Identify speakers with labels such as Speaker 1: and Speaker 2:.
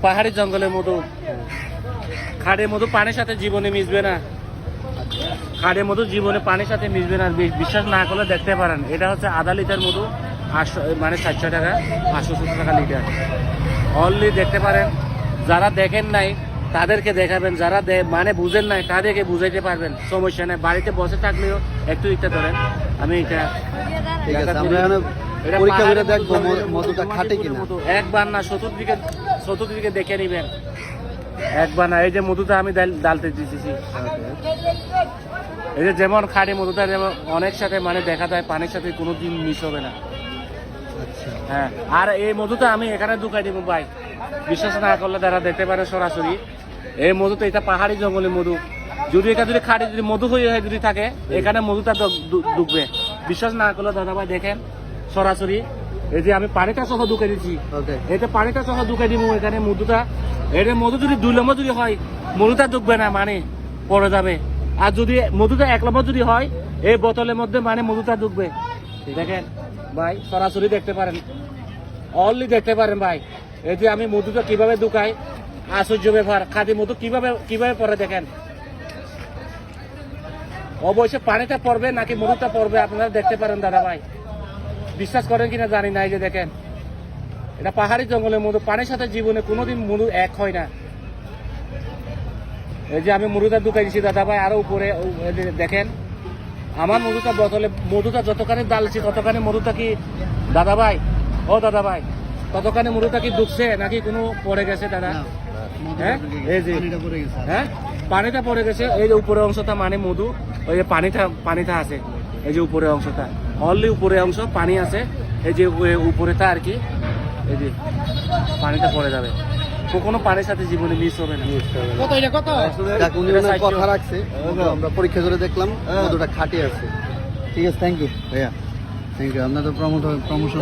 Speaker 1: পাহাড়ি জঙ্গলের মধু। খাড়ের মধু পানির সাথে জীবনে মিশবে না, খাড়ের মধু জীবনে পানির সাথে মিশবে না। বিশ্বাস না করলে দেখতে পারেন। এটা হচ্ছে আধা লিটার মধু 800 মানে 700 টাকা, 870 টাকা লিটার। অনলি দেখতে পারেন। যারা দেখেন নাই তাদেরকে দেখাবেন, যারা মানে বুঝেন নাই তাদেরকে বুঝাইতে পারবেন। সমস্যা নেই, বাড়িতে বসে থাকলেও একটু ইচ্ছা করেন। আমি এটা
Speaker 2: ঠিক আছে, আমরা এখন পরীক্ষা করে দেখবো মধুটা খাঁটি কিনা।
Speaker 1: একবার না চতুর্দিকে দেখে নিবেন, একবার না। এই যে মধুটা আমি ডালতে দিতেছি, এই যে যেমন খাঁটি মধুটা যেমন অনেক সাথে মানে দেখা যায় পানির সাথে কোনো দিন মিস হবে না। হ্যাঁ, আর এই মধুটা আমি এখানে ঢুকাই দিব ভাই। বিশ্বাস না করলে তারা দেখতে পারে সরাসরি। এই মধুটা এটা পাহাড়ি জঙ্গলের মধু। যদি এটা যদি খাঁটি যদি মধু হয়ে যদি থাকে এখানে মধুটা ঢুকবে। বিশ্বাস না করলে দাদা ভাই দেখেন সরাসরি। এই যে আমি পানিটা সহ ঢুকে দিচ্ছি, এটা পানিটা সহ ঢুকে দিব এখানে মধুটা। এটা মধু যদি 2 নম্বর যদি হয় মধুটা ঢুকবে না, মানে পড়ে যাবে। আর যদি মধুটা 1 নম্বর যদি হয় এই বোতলের মধ্যে মানে মধুটা ঢুকবে। দেখেন ভাই সরাসরি দেখতে পারেন, অনলি দেখতে পারেন ভাই। এই যে আমি মধুটা কিভাবে ঢুকাই, আশ্চর্য ব্যাপার। খাঁটি মধু কিভাবে পড়ে দেখেন। অবশ্যই পানিটা পড়বে নাকি মধুটা পড়বে আপনারা দেখতে পারেন দাদা ভাই। বিশ্বাস করেন কিনা জানি না। এই যে দেখেন এটা পাহাড়ি জঙ্গলের মধু, পানির সাথে জীবনে কোনোদিন মধু এক হয় না। এই যে আমি মধুটা ঢুকাই দিচ্ছি দাদা ভাই। আরো উপরে দেখেন আমার মধুটা বোতলে, মধুটা যতখানি ডালছি ততখানি মধুটা কি দাদা ভাই, ও দাদা ভাই, ততখানি মধুটা কি ঢুকছে নাকি কোনো পড়ে গেছে দাদা? হ্যাঁ, এই যে হ্যাঁ পানিটা পড়ে গেছে। এই যে উপরের অংশটা মানে মধু, ওই যে পানিটা আছে। এই যে উপরের অংশটা অনলি উপরের অংশ পানি আছে। এই যে উপরেটা আর কি, এই যে পানিটা পড়ে যাবে। কোনো পানির সাথে জীবনে মিস হবে না।
Speaker 2: কথা রাখছে, আমরা পরীক্ষা করে দেখলাম মধুটা খাঁটি আছে। ঠিক আছে, থ্যাংক ইউ ভাইয়া, থ্যাংক ইউ। আপনাদের প্রমোশন